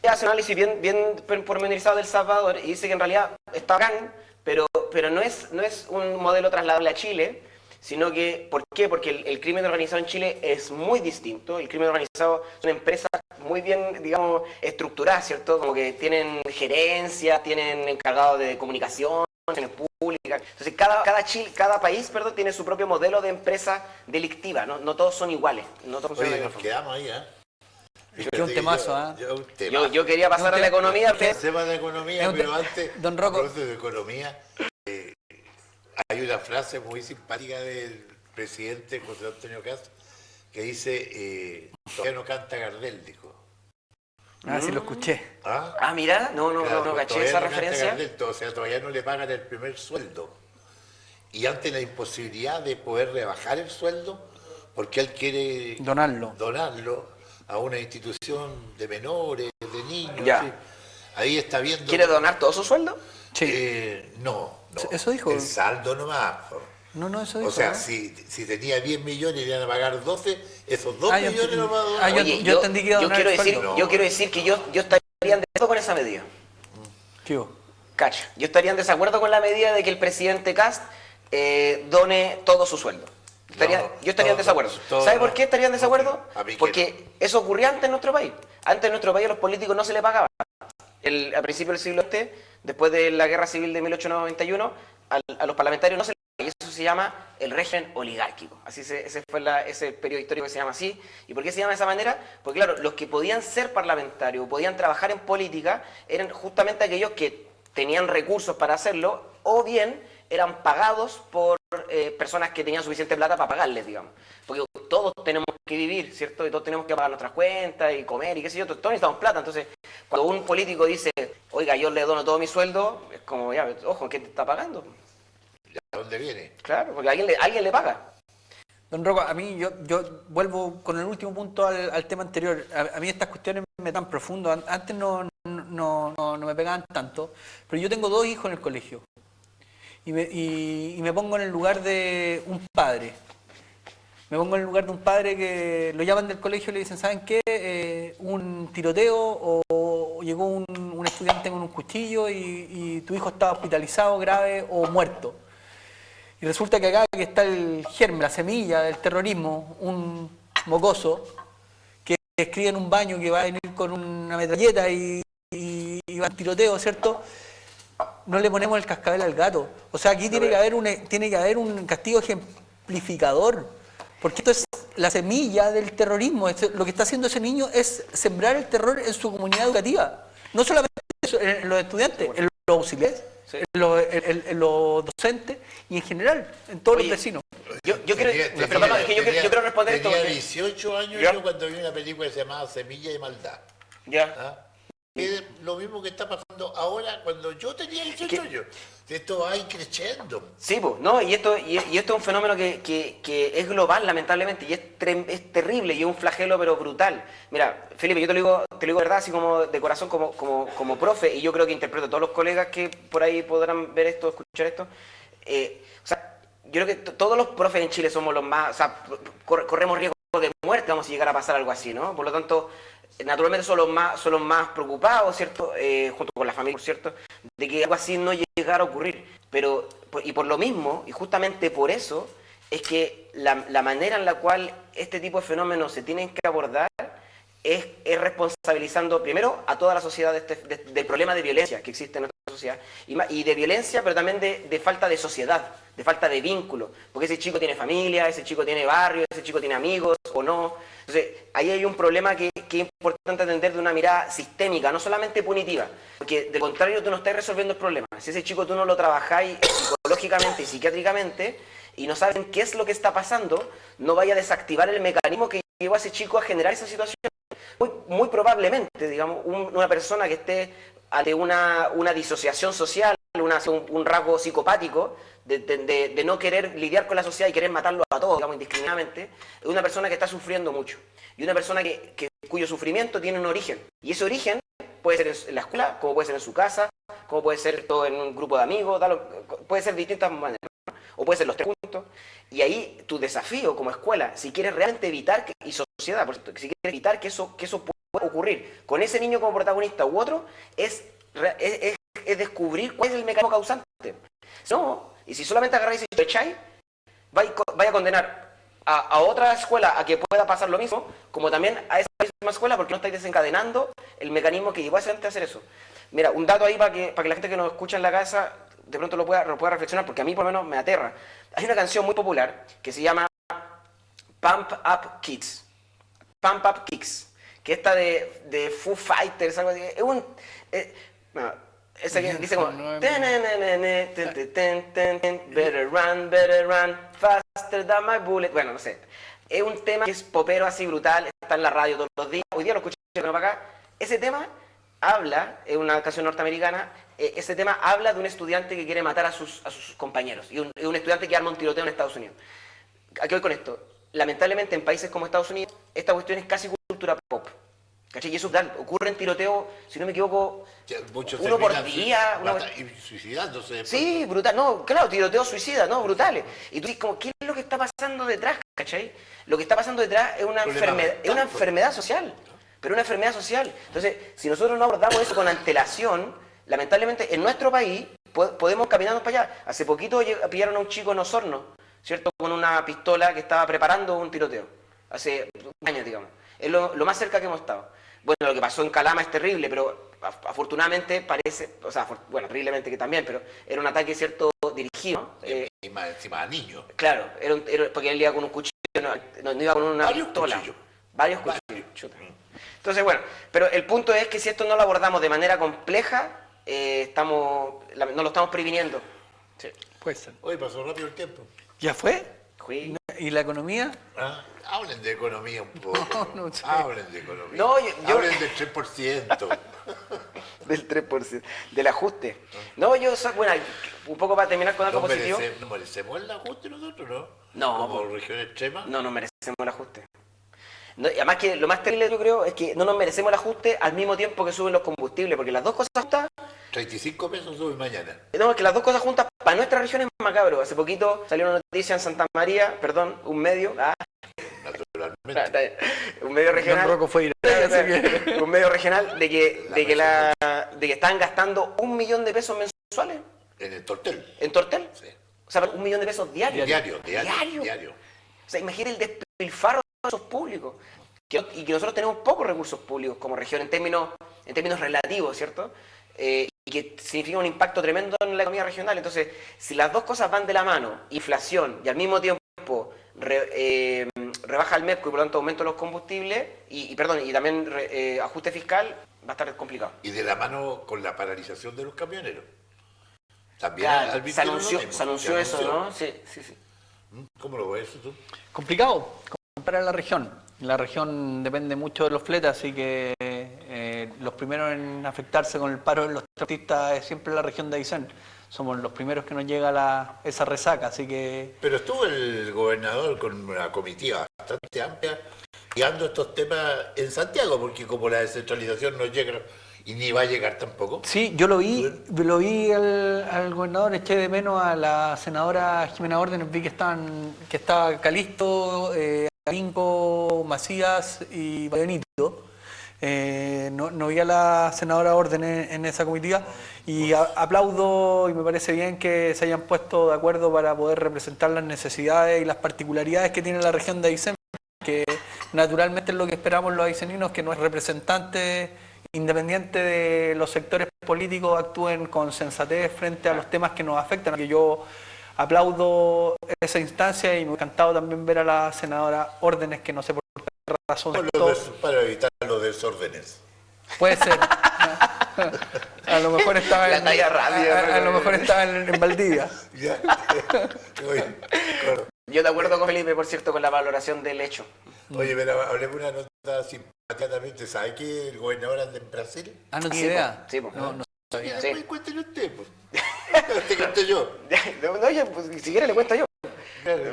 hace un análisis bien pormenorizado del Salvador y dice que en realidad está bacán, pero no es un modelo trasladable a Chile, sino que, ¿por qué? Porque el crimen organizado en Chile es muy distinto. El crimen organizado son empresas muy bien, digamos, estructuradas, ¿cierto? Como que tienen gerencia, tienen encargados de comunicación, pública. Entonces, cada país, perdón, tiene su propio modelo de empresa delictiva, ¿no? No todos son iguales. No todos Oye, son nos quedamos ahí, ¿eh? Qué un temazo, ¿ah? Yo quería pasar a la economía, pero... Tema de economía, pero antes, Don Rocco. a propósito de economía, hay una frase muy simpática del presidente José Antonio Cast que dice, todavía no canta Gardel, dijo. Ah, sí lo escuché. ¿Ah? Ah, mira, no caché todavía esa no canta referencia. Gardel, o sea, todavía no le pagan el primer sueldo. Y ante la imposibilidad de poder rebajar el sueldo, porque él quiere Donarlo. a una institución de menores, de niños. Ya. ¿sí? Ahí está viendo... ¿Quiere donar todo su sueldo? Sí. No. Eso dijo. El saldo nomás. No, eso dijo. O sea, ¿no? si tenía 10 millones y le iban a pagar 12, esos 2 millones no van a donar. yo entendí que iba a donar el sueldo. No. Yo quiero decir que yo estaría en desacuerdo con esa medida. ¿Qué hubo? Cacha, yo estaría en desacuerdo con la medida de que el presidente Kast done todo su sueldo. Yo estaría en desacuerdo. ¿Sabe por qué estaría en desacuerdo? Porque eso ocurría antes en nuestro país. Antes en nuestro país a los políticos no se les pagaba. A principios del siglo XX, después de la guerra civil de 1891, a los parlamentarios no se les pagaba. Y eso se llama el régimen oligárquico. Ese fue ese periodo histórico que se llama así. ¿Y por qué se llama de esa manera? Porque claro, los que podían ser parlamentarios, podían trabajar en política, eran justamente aquellos que tenían recursos para hacerlo, o bien eran pagados por personas que tenían suficiente plata para pagarles, digamos. Porque todos tenemos que vivir, ¿cierto? Y todos tenemos que pagar nuestras cuentas y comer y qué sé yo, todos necesitamos plata. Entonces, cuando un político dice, oiga, yo le dono todo mi sueldo, es como, ya, ojo, ¿quién te está pagando? ¿De dónde viene? Claro, porque alguien le paga. Don Rocco, a mí yo vuelvo con el último punto al tema anterior. A mí estas cuestiones me dan profundo. Antes no me pegaban tanto, pero yo tengo 2 hijos en el colegio. Y me pongo en el lugar de un padre. Me pongo en el lugar de un padre que lo llaman del colegio y le dicen, ¿saben qué? Un tiroteo o llegó un estudiante con un cuchillo y tu hijo está hospitalizado, grave o muerto. Y resulta que acá que está el germen, la semilla del terrorismo, un mocoso que escribe en un baño que va a venir con una metralleta y va a tiroteo, ¿cierto? No le ponemos el cascabel al gato. O sea, aquí tiene que haber un castigo ejemplificador, porque esto es la semilla del terrorismo. Lo que está haciendo ese niño es sembrar el terror en su comunidad educativa. No solamente en los estudiantes, en los auxiliares, Sí. en los docentes y en general, en todos los vecinos. Yo quiero responder esto. Tenía Porque... 18 años ¿Ya? yo cuando vi una película que se llamaba Semilla de Maldad. Ya. ¿Ah? Es lo mismo que está pasando ahora cuando yo tenía 18 años. Esto va a ir creciendo. Sí, pues, no, y esto es un fenómeno que es global, lamentablemente, y es terrible y es un flagelo, pero brutal. Mira, Felipe, yo te lo digo verdad, así como de corazón, como profe, y yo creo que interpreto a todos los colegas que por ahí podrán ver esto, escuchar esto. O sea, yo creo que todos los profes en Chile somos los más, o sea, corremos riesgo de muerte, vamos a llegar a pasar algo así, ¿no? Por lo tanto, naturalmente son los más preocupados, ¿cierto? Junto con la familia, ¿cierto? De que algo así no llegara a ocurrir. Pero, y por lo mismo, y justamente por eso, es que la manera en la cual este tipo de fenómenos se tienen que abordar es responsabilizando primero a toda la sociedad del problema de violencia que existe en nuestra sociedad. Y de violencia, pero también de falta de sociedad, de falta de vínculo. Porque ese chico tiene familia, ese chico tiene barrio, ese chico tiene amigos o no. Entonces, ahí hay un problema que es importante entender de una mirada sistémica, no solamente punitiva. Porque de contrario tú no estás resolviendo el problema. Si ese chico tú no lo trabajáis psicológicamente y psiquiátricamente y no saben qué es lo que está pasando, no vaya a desactivar el mecanismo que llevó a ese chico a generar esa situación. Muy probablemente, digamos, una persona que esté ante una disociación social, un rasgo psicopático de no querer lidiar con la sociedad y querer matarlo a todos, digamos, indiscriminadamente, es una persona que está sufriendo mucho. Y una persona cuyo sufrimiento tiene un origen. Y ese origen puede ser en la escuela, como puede ser en su casa, como puede ser todo en un grupo de amigos, puede ser de distintas maneras, ¿no? O puede ser los 3 juntos. Y ahí tu desafío como escuela, si quieres realmente evitar, y sociedad, por cierto, si quieres evitar que eso puede ocurrir con ese niño como protagonista u otro es descubrir cuál es el mecanismo causante. No, y si solamente agarráis y echáis, vaya a condenar a otra escuela a que pueda pasar lo mismo, como también a esa misma escuela, porque no estáis desencadenando el mecanismo que llevó a esa gente a hacer eso. Mira, un dato ahí para que la gente que nos escucha en la casa de pronto lo pueda reflexionar, porque a mí por lo menos me aterra. Hay una canción muy popular que se llama Pump Up Kids. Pump Up Kicks, que esta de Foo Fighters, algo así. Es un... esa que dice como... Better run, faster than my bullet. Bueno, no sé. Es un tema que es popero así brutal, está en la radio todos los días. Hoy día lo escuché para acá. Ese tema habla, es una canción norteamericana, ese tema habla de un estudiante que quiere matar a sus compañeros. Y un estudiante que arma un tiroteo en Estados Unidos. ¿A qué voy con esto? Lamentablemente en países como Estados Unidos, esta cuestión es casi cultura pop. ¿Cachai? Y eso ocurre en tiroteo, si no me equivoco, uno por día. Y suicidándose. Sí, brutal. No, claro, tiroteo suicida, no, brutales. Y tú dices, como, ¿qué es lo que está pasando detrás? ¿Cachai? Lo que está pasando detrás es una enfermedad social. Pero una enfermedad social. Entonces, si nosotros no abordamos eso con antelación, lamentablemente en nuestro país podemos caminarnos para allá. Hace poquito pillaron a un chico en Osorno, ¿cierto? Con una pistola que estaba preparando un tiroteo. Hace años, digamos. Es lo más cerca que hemos estado. Bueno, lo que pasó en Calama es terrible, pero afortunadamente parece, o sea, bueno, terriblemente que también, pero era un ataque, ¿cierto?, dirigido. Y más encima a niños. Claro, porque él iba con un cuchillo, no iba con una pistola. Varios cuchillos. Chuta. Entonces, bueno, pero el punto es que si esto no lo abordamos de manera compleja, no lo estamos previniendo. Sí. Puede ser. Hoy pasó rápido el tiempo. ¿Ya fue? Sí. ¿Y la economía? Hablen de economía un poco. No sé. Hablen de economía. No, hablen del 3%. Del 3%, del ajuste. No, bueno, un poco para terminar con algo positivo. ¿No merecemos el ajuste nosotros, no? No. Como región extrema. No merecemos el ajuste. No, y además que lo más terrible, yo creo, es que no nos merecemos el ajuste al mismo tiempo que suben los combustibles, porque las dos cosas juntas... 35 pesos suben mañana. No, es que las dos cosas juntas para nuestra región es macabro. Hace poquito salió una noticia en Santa María, perdón, un medio... Naturalmente. Un medio regional... Don Rocco fue ir así que... Un medio regional de que están gastando 1 millón de pesos mensuales. En el Tortel. ¿En Tortel? Sí. O sea, 1 millón de pesos diarios. Diario. O sea, imagina el despilfarro de recursos públicos. Y que nosotros tenemos pocos recursos públicos como región en términos relativos, ¿cierto? Y que significa un impacto tremendo en la economía regional. Entonces, si las dos cosas van de la mano, inflación y al mismo tiempo rebaja el MEPCO y por lo tanto aumento los combustibles y también ajuste fiscal, va a estar complicado. Y de la mano con la paralización de los camioneros. También Claro, se anunció eso, ¿no? Sí. ¿Cómo lo ves tú? Complicado para la región. La región depende mucho de los fletes, así que los primeros en afectarse con el paro de los transportistas es siempre la región de Aysén. Somos los primeros que nos llega esa resaca, así que... Pero estuvo el gobernador con una comitiva bastante amplia guiando estos temas en Santiago, porque como la descentralización no llega y ni va a llegar tampoco. Sí, yo lo vi al gobernador, eché de menos a la senadora Jimena Órdenes, vi que estaba Calisto, Garinco, Macías y Vallenito. No vi a la senadora Órdenes en esa comitiva y aplaudo y me parece bien que se hayan puesto de acuerdo para poder representar las necesidades y las particularidades que tiene la región de Aysén, que naturalmente es lo que esperamos los ayseninos, que nuestros representantes, independiente de los sectores políticos, actúen con sensatez frente a los temas que nos afectan. Que yo aplaudo esa instancia y me ha encantado también ver a la senadora Órdenes, que no sé por qué razón... Para evitar los desórdenes. Puede ser. A lo mejor estaba en Valdivia. Yo de acuerdo con Felipe, por cierto, con la valoración del hecho. Oye, pero hablemos una nota simpática también. ¿Te sabes que el gobernador anda en Brasil? Ah, no tiene idea. Sí, pues. No sabía. Sí. Cuéntale usted, pues. Te conté yo. No, oye, pues si quiere le cuento yo.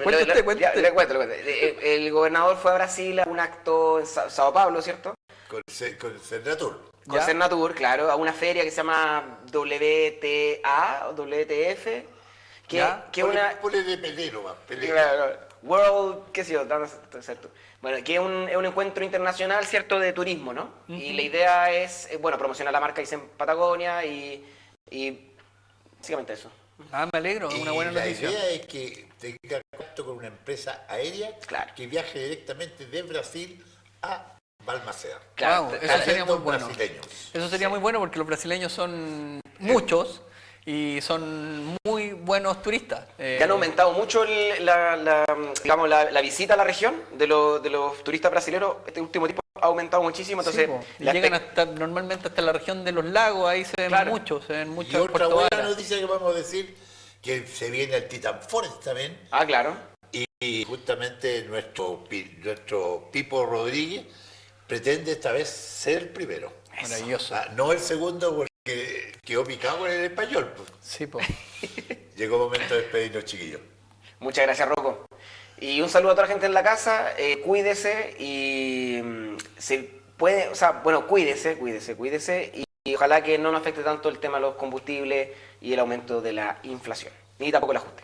Cuéntate. Le cuento. El gobernador fue a Brasil a un acto en Sao Paulo, ¿cierto? Con Cernatur. Con Cernatur, claro, a una feria que se llama WTA o WTF. Ponle de pelero, más pelero. Claro, World, qué sé yo, exacto. Bueno, que es un encuentro internacional, ¿cierto?, de turismo, ¿no? Y la idea es, bueno, promocionar la marca Aysén Patagonia y básicamente eso. Me alegro, es una buena noticia. La idea es que tenga contacto con una empresa aérea Claro. que viaje directamente de Brasil a Balmaceda. Claro, Wow, eso claro. sería muy Trayendo bueno. brasileños. Eso sería muy bueno porque los brasileños son muchos y son muy buenos turistas. Ya han aumentado mucho digamos, la visita a la región de los turistas brasileños. Este último tiempo ha aumentado muchísimo, entonces... Sí, po. Y llegan normalmente hasta la región de los lagos, ahí se ven Claro. muchos, Y en otra Puerto buena Vara. noticia que vamos a decir, que se viene el Titan Forest también, Ah, claro. y justamente nuestro Pipo Rodríguez pretende esta vez ser el primero. Maravilloso. No el segundo porque quedó picado con el español. Pues. Sí, po. Llegó el momento de despedirnos, chiquillos. Muchas gracias, Rocco. Y un saludo a toda la gente en la casa, cuídese y se puede, o sea, bueno, cuídese y ojalá que no nos afecte tanto el tema de los combustibles y el aumento de la inflación, ni tampoco el ajuste.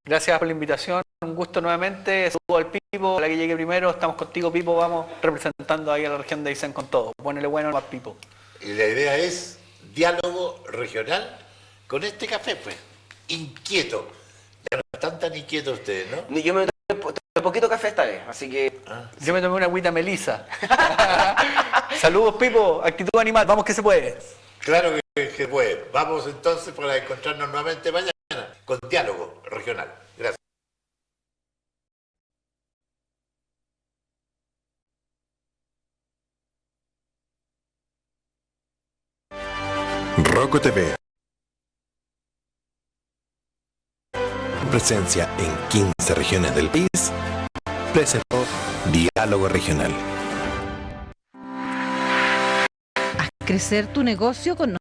Gracias por la invitación, un gusto nuevamente. Saludos al Pipo, la que llegue primero. Estamos contigo, Pipo. Vamos representando ahí a la región de Aysén con todo. Ponele bueno más Pipo. Y la idea es diálogo regional con este café, pues. Inquieto. Ya no están tan inquietos ustedes, ¿no? Yo me tomé poquito café esta vez, así que Yo me tomé una agüita Melisa. Saludos, Pipo. Actitud animal. Vamos que se puede. Claro que puede. Vamos entonces para encontrarnos nuevamente mañana con diálogo regional. Gracias. Rocco TV. Presencia en 15 regiones del país. Presentó Diálogo Regional. Haz crecer tu negocio con